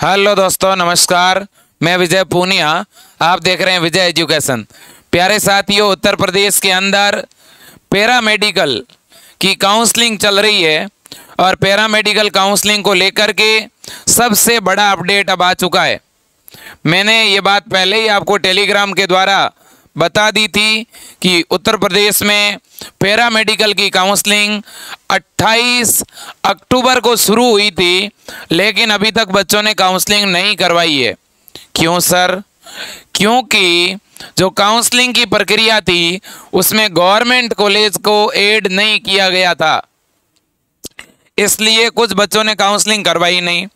Hello दोस्तों, नमस्कार। मैं विजय पूनिया, आप देख रहे हैं विजय एजुकेशन। प्यारे साथियों, उत्तर प्रदेश के अंदर पैरामेडिकल की काउंसलिंग चल रही है और पैरामेडिकल काउंसलिंग को लेकर के सबसे बड़ा अपडेट अब आ चुका है। मैंने ये बात पहले ही आपको टेलीग्राम के द्वारा बता दी थी कि उत्तर प्रदेश में पैरामेडिकल की काउंसलिंग 28 अक्टूबर को शुरू हुई थी, लेकिन अभी तक बच्चों ने काउंसलिंग नहीं करवाई है। क्यों सर? क्योंकि जो काउंसलिंग की प्रक्रिया थी उसमें गवर्नमेंट कॉलेज को ऐड नहीं किया गया था, इसलिए कुछ बच्चों ने काउंसलिंग करवाई नहीं।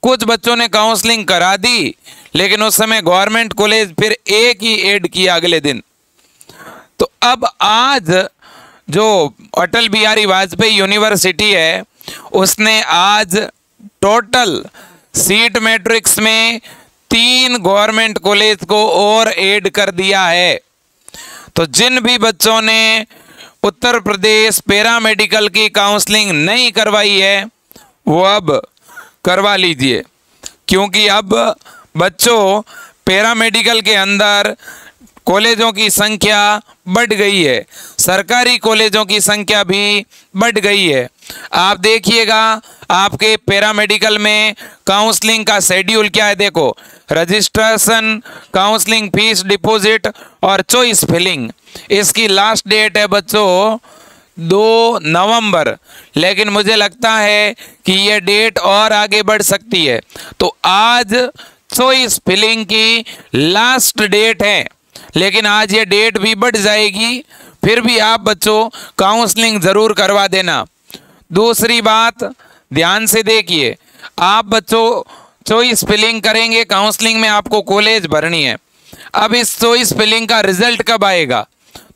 कुछ बच्चों ने काउंसलिंग करा दी, लेकिन उस समय गवर्नमेंट कॉलेज फिर एक ही ऐड किया अगले दिन। तो अब आज जो अटल बिहारी वाजपेयी यूनिवर्सिटी है उसने आज टोटल सीट मैट्रिक्स में 3 गवर्नमेंट कॉलेज को और ऐड कर दिया है। तो जिन भी बच्चों ने उत्तर प्रदेश पैरामेडिकल की काउंसलिंग नहीं करवाई है वो अब करवा लीजिए, क्योंकि अब बच्चों पैरामेडिकल के अंदर कॉलेजों की संख्या बढ़ गई है, सरकारी कॉलेजों की संख्या भी बढ़ गई है। आप देखिएगा आपके पैरामेडिकल में काउंसलिंग का शेड्यूल क्या है। देखो, रजिस्ट्रेशन, काउंसलिंग फीस डिपॉजिट और चॉइस फिलिंग, इसकी लास्ट डेट है बच्चों 2 नवंबर, लेकिन मुझे लगता है कि ये डेट और आगे बढ़ सकती है। तो आज चॉइस फिलिंग की लास्ट डेट है, लेकिन आज ये डेट भी बढ़ जाएगी। फिर भी आप बच्चों काउंसलिंग ज़रूर करवा देना। दूसरी बात ध्यान से देखिए, आप बच्चों चॉइस फिलिंग करेंगे, काउंसलिंग में आपको कॉलेज भरनी है। अब इस चॉइस फिलिंग का रिजल्ट कब आएगा?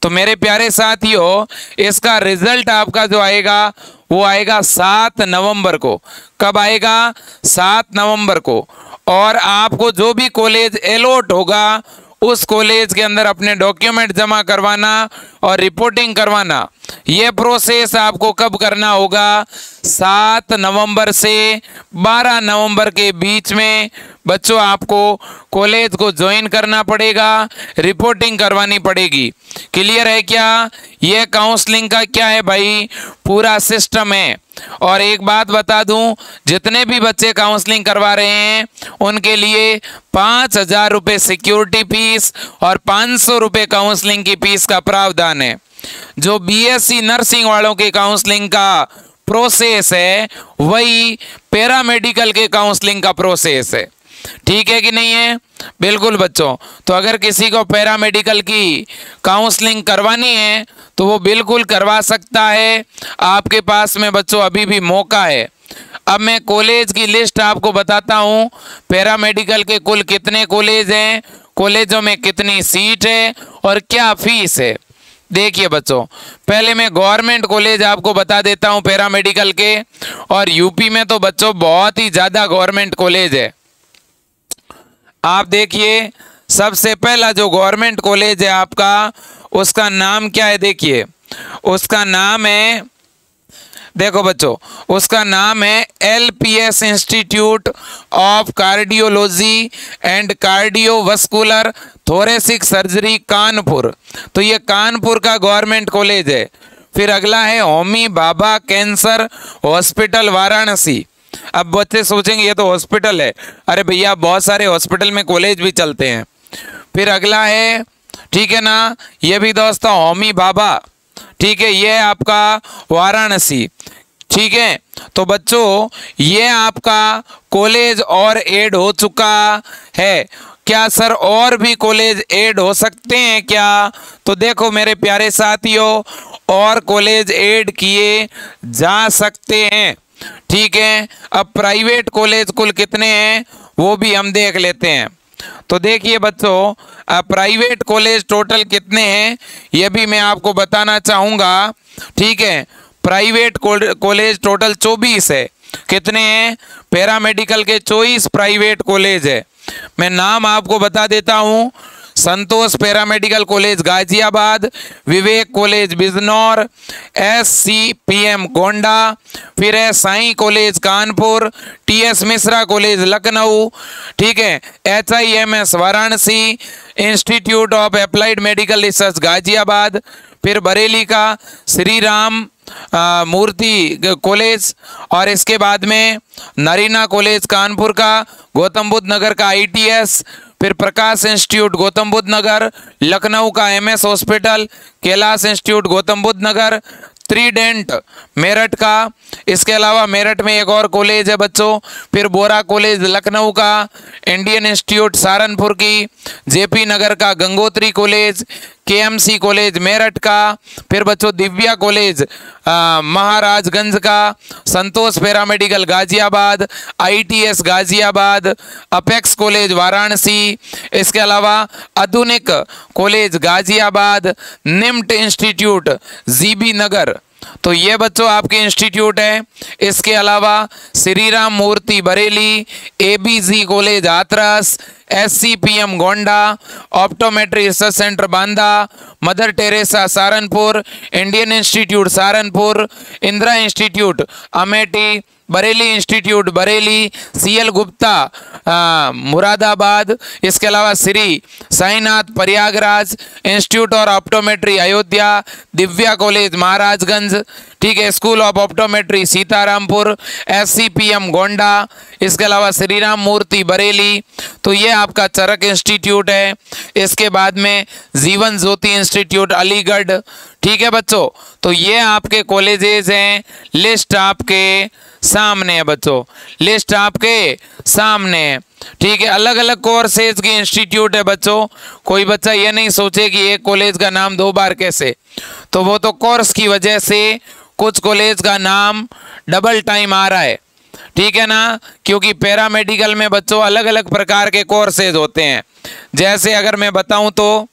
तो मेरे प्यारे साथियों, इसका रिजल्ट आपका जो आएगा वो आएगा 7 नवंबर को। कब आएगा? 7 नवंबर को। और आपको जो भी कॉलेज अलॉट होगा उस कॉलेज के अंदर अपने डॉक्यूमेंट जमा करवाना और रिपोर्टिंग करवाना, ये प्रोसेस आपको कब करना होगा? 7 नवंबर से 12 नवंबर के बीच में बच्चों आपको कॉलेज को ज्वाइन करना पड़ेगा, रिपोर्टिंग करवानी पड़ेगी। क्लियर है क्या? ये काउंसलिंग का क्या है भाई, पूरा सिस्टम है। और एक बात बता दूं, जितने भी बच्चे काउंसलिंग करवा रहे हैं उनके लिए 5,000 रुपये सिक्योरिटी फीस और 500 रुपये काउंसलिंग की फीस का प्रावधान है। जो बीएससी नर्सिंग वालों के काउंसलिंग का प्रोसेस है वही पैरामेडिकल के काउंसलिंग का प्रोसेस है। ठीक है कि नहीं है? बिल्कुल बच्चों। तो अगर किसी को पैरामेडिकल की काउंसलिंग करवानी है तो वो बिल्कुल करवा सकता है। आपके पास में बच्चों अभी भी मौका है। अब मैं कॉलेज की लिस्ट आपको बताता हूँ। पैरामेडिकल के कुल कितने कॉलेज हैं, कॉलेजों में कितनी सीट है और क्या फीस है। देखिए बच्चों, पहले मैं गवर्नमेंट कॉलेज आपको बता देता हूँ पैरामेडिकल के। और यूपी में तो बच्चों बहुत ही ज़्यादा गवर्नमेंट कॉलेज है। आप देखिए, सबसे पहला जो गवर्नमेंट कॉलेज है आपका, उसका नाम क्या है? देखिए, उसका नाम है, देखो बच्चों, उसका नाम है LPS institute of cardiology and cardiovascular thoracic surgery Kanpur. तो ये कानपुर का गवर्नमेंट कॉलेज है। फिर अगला है होमी भाभा कैंसर हॉस्पिटल वाराणसी। अब बच्चे सोचेंगे ये तो हॉस्पिटल है। अरे भैया, बहुत सारे हॉस्पिटल में कॉलेज भी चलते हैं। फिर अगला है, ठीक है ना, ये भी दोस्तों होमी भाभा, ठीक है, ये आपका वाराणसी। ठीक है, तो बच्चों ये आपका कॉलेज और ऐड हो चुका है। क्या सर और भी कॉलेज ऐड हो सकते हैं क्या? तो देखो मेरे प्यारे साथियों, और कॉलेज ऐड किए जा सकते हैं। ठीक है, अब प्राइवेट कॉलेज कुल कितने हैं वो भी हम देख लेते हैं। तो देखिए बच्चों, प्राइवेट कॉलेज टोटल कितने हैं ये भी मैं आपको बताना चाहूँगा। ठीक है, प्राइवेट कॉलेज टोटल 24 है। कितने हैं? पैरामेडिकल के 24 प्राइवेट कॉलेज है। मैं नाम आपको बता देता हूँ। संतोष पैरामेडिकल कॉलेज गाजियाबाद, विवेक कॉलेज बिजनौर, SCPM गोंडा, फिर है Sai college Kanpur, TS Mishra college Lucknow, ठीक है, HIMS Varanasi, institute of applied medical research Ghaziabad, फिर बरेली का श्री राम मूर्ति कॉलेज, और इसके बाद में नरीना कॉलेज कानपुर का, गौतम बुद्ध नगर का ITS, फिर प्रकाश इंस्टीट्यूट गौतम बुद्ध नगर, लखनऊ का MS hospital, Kailash institute Gautam Buddh Nagar, Trident Meerut का, इसके अलावा मेरठ में एक और कॉलेज है बच्चों, फिर बोरा कॉलेज लखनऊ का, इंडियन इंस्टीट्यूट सहारनपुर की, JP नगर का Gangotri college, KMC college Meerut का, फिर बच्चों दिव्या कॉलेज महाराजगंज का, Santosh paramedical Ghaziabad, ITS Ghaziabad, apex college Varanasi, इसके अलावा Adhunik college Ghaziabad, NIMT institute GB Nagar. तो ये बच्चों आपके इंस्टीट्यूट है। इसके अलावा Shri Ram Murti Bareilly, ABC college Hathras, SCPM Gonda, optometry research centre Banda, Mother Teresa Saharanpur, Indian institute Saharanpur, Indira institute Amethi, Bareilly institute Bareilly, CL Gupta Moradabad, इसके अलावा श्री साईनाथ प्रयागराज, इंस्टीट्यूट और ऑप्टोमेट्री अयोध्या, दिव्या कॉलेज महाराजगंज, ठीक है, school of optometry Sitarampur, SCPM Gonda, इसके अलावा श्री राम मूर्ति बरेली। तो ये आपका चरक इंस्टीट्यूट है। इसके बाद में जीवन ज्योति इंस्टीट्यूट अलीगढ़, ठीक है बच्चों। तो ये आपके कॉलेजेस हैं, लिस्ट आपके सामने है बच्चों, लिस्ट आपके सामने है, ठीक है। अलग अलग कोर्सेज के इंस्टीट्यूट है बच्चों। कोई बच्चा ये नहीं सोचे कि एक कॉलेज का नाम 2 बार कैसे, तो वो तो कोर्स की वजह से कुछ कॉलेज का नाम डबल टाइम आ रहा है, ठीक है ना, क्योंकि पैरामेडिकल में बच्चों अलग अलग प्रकार के कोर्सेज होते हैं। जैसे अगर मैं बताऊं तो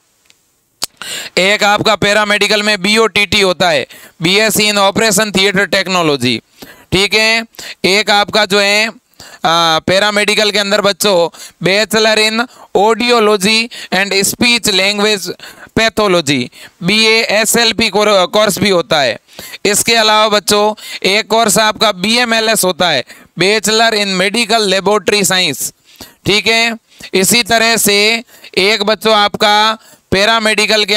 एक आपका पैरामेडिकल में BOTT होता है, BSc इन ऑपरेशन थिएटर टेक्नोलॉजी, ठीक है। एक आपका जो है पैरामेडिकल के अंदर बच्चों bachelor in audiology and speech language pathology BASLP course भी होता है। इसके अलावा बच्चों एक कोर्स आपका BMLS होता है, bachelor in medical laboratory science, ठीक है। इसी तरह से एक बच्चों आपका पैरामेडिकल के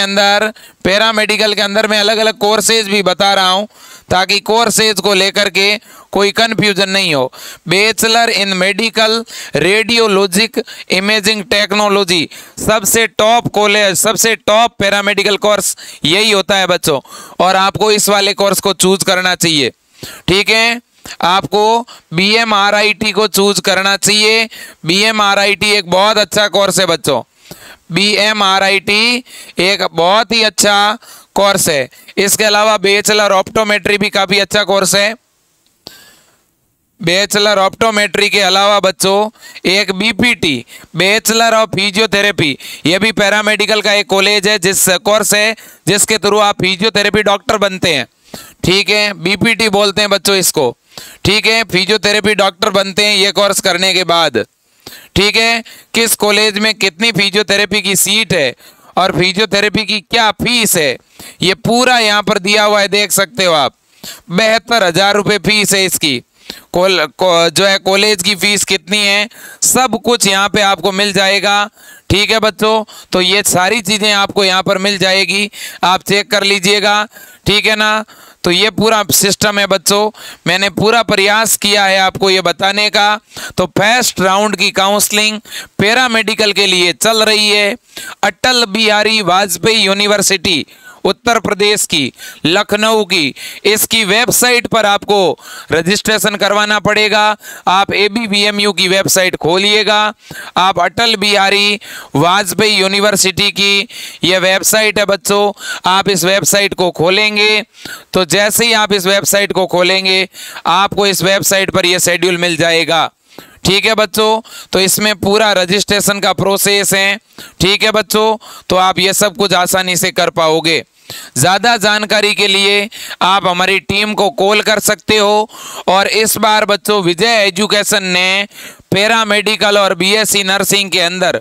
अंदर मैं अलग अलग कोर्सेज भी बता रहा हूं ताकि कोर्सेज को लेकर के कोई कंफ्यूजन नहीं हो। Bachelor in medical radiologic imaging technology, सबसे टॉप कॉलेज, सबसे टॉप पैरामेडिकल कोर्स यही होता है बच्चों, और आपको इस वाले कोर्स को चूज करना चाहिए, ठीक है। आपको BMRIT को चूज करना चाहिए। BMRIT एक बहुत अच्छा कोर्स है बच्चों, BMRIT एक बहुत ही अच्छा कोर्स है। इसके अलावा बैचलर ऑप्टोमेट्री भी काफी अच्छा कोर्स है। बैचलर ऑप्टोमेट्री के अलावा बच्चों एक BPT बैचलर ऑफ फिजियोथेरेपी, यह भी पैरामेडिकल का एक कॉलेज है, जिस कोर्स है जिसके थ्रू आप फिजियोथेरेपी डॉक्टर बनते हैं, ठीक है। BPT बोलते हैं बच्चों इसको, ठीक है, फिजियोथेरेपी डॉक्टर बनते हैं ये कोर्स करने के बाद, ठीक है। किस कॉलेज में कितनी फिजियोथेरेपी की सीट है और फिजियोथेरेपी की क्या फीस है, ये पूरा यहाँ पर दिया हुआ है, देख सकते हो आप। 72,000 रुपये फीस है इसकी। जो है कॉलेज की फीस कितनी है, सब कुछ यहाँ पे आपको मिल जाएगा, ठीक है बच्चों। तो ये सारी चीज़ें आपको यहाँ पर मिल जाएगी, आप चेक कर लीजिएगा, ठीक है ना। तो ये पूरा सिस्टम है बच्चों, मैंने पूरा प्रयास किया है आपको ये बताने का। तो फर्स्ट राउंड की काउंसलिंग पैरामेडिकल के लिए चल रही है अटल बिहारी वाजपेयी यूनिवर्सिटी उत्तर प्रदेश की, लखनऊ की। इसकी वेबसाइट पर आपको रजिस्ट्रेशन करवाना पड़ेगा। आप ABBMU की वेबसाइट खोलिएगा, आप अटल बिहारी वाजपेयी यूनिवर्सिटी की यह वेबसाइट है बच्चों, आप इस वेबसाइट को खोलेंगे तो जैसे ही आप इस वेबसाइट को खोलेंगे आपको इस वेबसाइट पर यह शेड्यूल मिल जाएगा, ठीक है बच्चों। तो इसमें पूरा रजिस्ट्रेशन का प्रोसेस है, ठीक है बच्चों। तो आप ये सब कुछ आसानी से कर पाओगे। ज़्यादा जानकारी के लिए आप हमारी टीम को कॉल कर सकते हो। और इस बार बच्चों विजय एजुकेशन ने पैरामेडिकल और BSc नर्सिंग के अंदर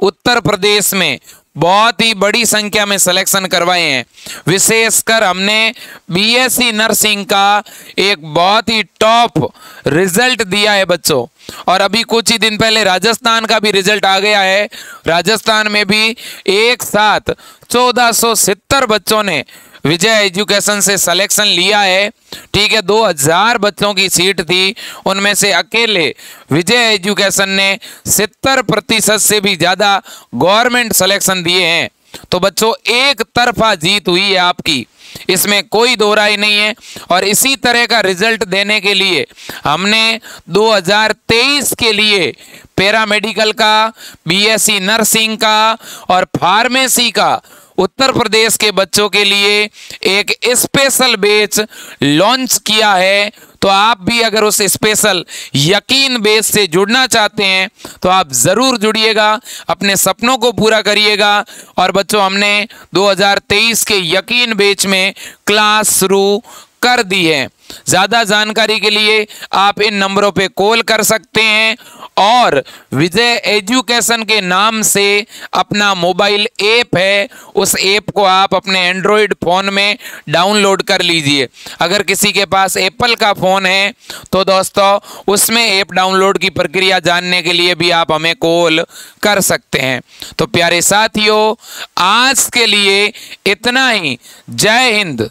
उत्तर प्रदेश में बहुत ही बड़ी संख्या में सिलेक्शन करवाए हैं। विशेषकर हमने बीएससी नर्सिंग का एक बहुत ही टॉप रिजल्ट दिया है बच्चों। और अभी कुछ ही दिन पहले राजस्थान का भी रिजल्ट आ गया है। राजस्थान में भी एक साथ 1470 बच्चों ने विजय एजुकेशन से सिलेक्शन लिया है। ठीक है, 2000 बच्चों की सीट थी, उनमें से अकेले विजय एजुकेशन ने 70% से भी ज़्यादा गवर्नमेंट सिलेक्शन दिए हैं। तो बच्चों एक तरफा जीत हुई है आपकी, इसमें कोई दो राय नहीं है। और इसी तरह का रिजल्ट देने के लिए हमने 2023 के लिए पैरामेडिकल का, बीएससी नर्सिंग का और फार्मेसी का उत्तर प्रदेश के बच्चों के लिए एक स्पेशल बैच लॉन्च किया है। तो आप भी अगर उस स्पेशल यकीन बैच से जुड़ना चाहते हैं तो आप ज़रूर जुड़िएगा, अपने सपनों को पूरा करिएगा। और बच्चों हमने 2023 के यकीन बैच में क्लास शुरू कर दी है। ज़्यादा जानकारी के लिए आप इन नंबरों पे कॉल कर सकते हैं और विजय एजुकेशन के नाम से अपना मोबाइल ऐप है, उस ऐप को आप अपने एंड्रॉयड फ़ोन में डाउनलोड कर लीजिए। अगर किसी के पास एप्पल का फ़ोन है तो दोस्तों उसमें ऐप डाउनलोड की प्रक्रिया जानने के लिए भी आप हमें कॉल कर सकते हैं। तो प्यारे साथियों, आज के लिए इतना ही। जय हिंद।